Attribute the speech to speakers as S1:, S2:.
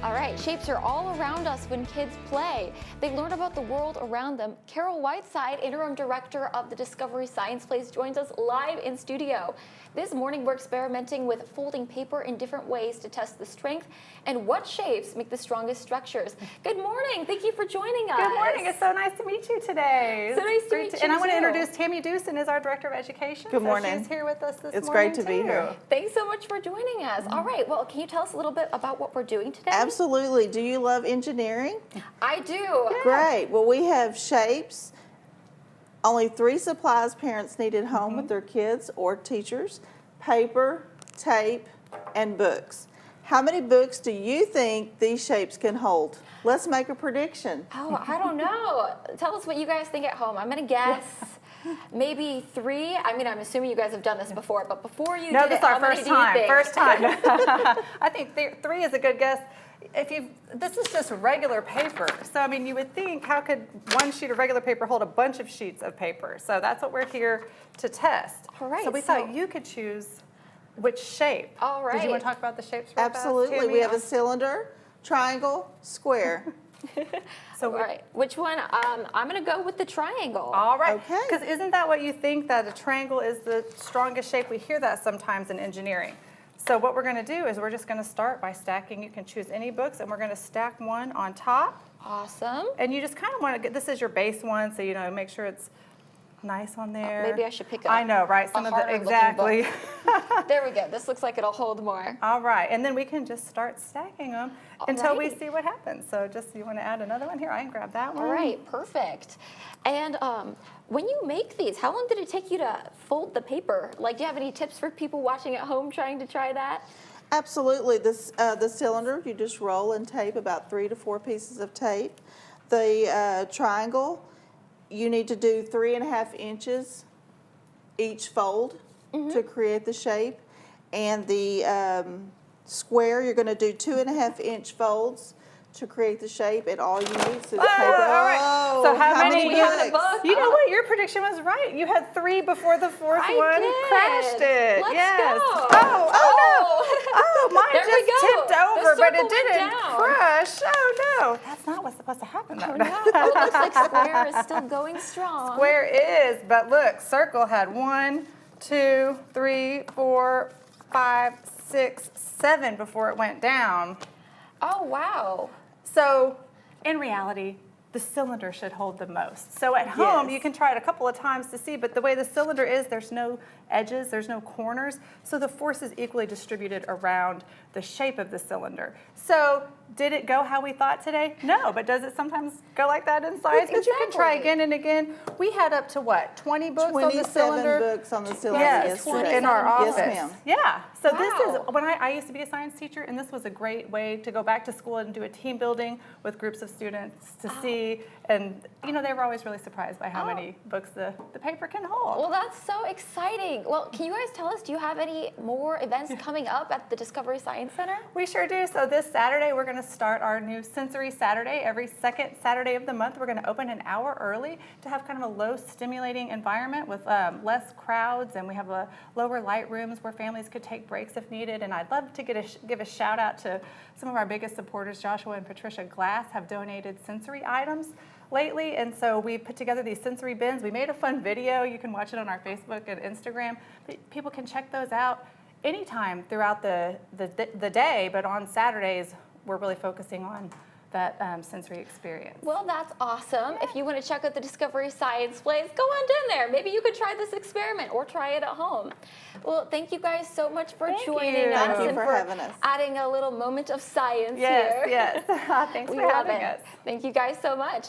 S1: All right, shapes are all around us when kids play. They learn about the world around them. Carol Whiteside, interim director of the Discovery Science Place, joins us live in studio. This morning, we're experimenting with folding paper in different ways to test the strength and what shapes make the strongest structures. Good morning. Thank you for joining us.
S2: Good morning. It's so nice to meet you today.
S1: So nice to meet you.
S2: And I want to
S1: too.
S2: introduce Tammy Doosan as our director of education.
S3: Good morning.
S2: She's here with us this morning.
S3: It's great to be
S2: too.
S3: here.
S1: Thanks so much for joining us. All right, well, can you tell us a little bit about what we're doing today?
S3: Absolutely. Do you love engineering?
S1: I do.
S3: Great. Well, we have shapes. Only 3 supplies parents need at home with their kids or teachers: paper, tape, and books. How many books do you think these shapes can hold? Let's make a prediction.
S1: Oh, I don't know. Tell us what you guys think at home. I'm going to guess maybe 3. I mean, I'm assuming you guys have done this before, but before you
S2: No,
S1: did
S2: this
S1: it,
S2: is our
S1: how many
S2: first
S1: do you
S2: time.
S1: think?
S2: First time. I think 3 is a good guess. This is just regular paper. So, I mean, you would think, how could one sheet of regular paper hold a bunch of sheets of paper? So that's what we're here to test.
S1: All right,
S2: So we
S1: so-
S2: thought you could choose which shape.
S1: All right.
S2: Did you want to talk about the shapes real fast,
S3: Absolutely.
S2: Tammy?
S3: We have a cylinder, triangle, square.
S2: So
S1: All right, which one? I'm going to go with the triangle.
S2: All right.
S3: Okay.
S2: Because isn't that what you think, that a triangle is the strongest shape? We hear that sometimes in engineering. So what we're going to do is we're just going to start by stacking. You can choose any books, and we're going to stack one on top.
S1: Awesome.
S2: And you just kind of want to get, this is your base one, so you know, make sure it's nice on there.
S1: Maybe I should pick up.
S2: I know, right? Some of the,
S1: harder looking
S2: exactly.
S1: book. There we go. This looks like it'll hold more.
S2: All right, and then we can just start stacking them until we
S1: right.
S2: see what happens. So just, you want to add another one here? I can grab that one.
S1: All right, perfect. And when you make these, how long did it take you to fold the paper? Like, do you have any tips for people watching at home trying to try that?
S3: Absolutely. The cylinder, you just roll and tape about 3 to 4 pieces of tape. The triangle, you need to do 3.5 inches each fold to create the shape. And the square, you're going to do 2.5 inch folds to create the shape, and all you need is the paper.
S2: all right. So how many
S1: we have in a
S3: books?
S1: book?
S2: You know what? Your prediction was right. You had 3 before the 4th
S1: I
S2: one
S1: did.
S2: crashed it.
S1: Let's
S2: yes.
S1: go.
S2: Oh no. Oh, mine
S1: There we
S2: just
S1: go.
S2: tipped
S1: The
S2: over, but
S1: circle
S2: it
S1: went
S2: didn't
S1: down.
S2: crush. Oh no. That's not what's supposed to happen though.
S1: Oh, no. Oh, it looks like square is still going strong.
S2: Square is, but look, circle had 1, 2, 3, 4, 5, 6, 7 before it went down.
S1: Oh, wow.
S2: So, in reality, the cylinder should hold the most. So at home,
S3: Yes.
S2: you can try it a couple of times to see, but the way the cylinder is, there's no edges, there's no corners, so the force is equally distributed around the shape of the cylinder. So, did it go how we thought today? No, but does it sometimes go like that in science? But you can try
S1: Exactly.
S2: again and again. We had up to what, 20 books on the
S3: 27
S2: cylinder?
S3: books on the cylinder
S2: Yes,
S3: yesterday.
S2: in our office.
S3: Yes, ma'am.
S2: Yeah. So this
S1: Wow.
S2: is, when I used to be a science teacher, and this was a great way to go back to school and do a team building with groups of students to see. And, you know, they were always really surprised by how many books the paper can hold.
S1: Well, that's so exciting. Well, can you guys tell us, do you have any more events coming up at the Discovery Science Center?
S2: We sure do. So this Saturday, we're going to start our new Sensory Saturday. Every second Saturday of the month, we're going to open an hour early to have kind of a low stimulating environment with less crowds, and we have lower light rooms where families could take breaks if needed. And I'd love to give a shout out to some of our biggest supporters. Joshua and Patricia Glass have donated sensory items lately, and so we put together these sensory bins. We made a fun video. You can watch it on our Facebook and Instagram. People can check those out anytime throughout the day, but on Saturdays, we're really focusing on that sensory experience.
S1: Well, that's awesome. If you want to check out the Discovery Science Place, go on down there. Maybe you could try this experiment or try it at home. Well, thank you guys so much for
S2: Thank
S1: joining
S2: you.
S1: us
S3: Thank you
S1: and
S3: for having us.
S1: adding a little moment of science
S2: Yes,
S1: here.
S2: yes. Thanks
S1: We
S2: for
S1: love
S2: having
S1: it.
S2: us.
S1: Thank you guys so much.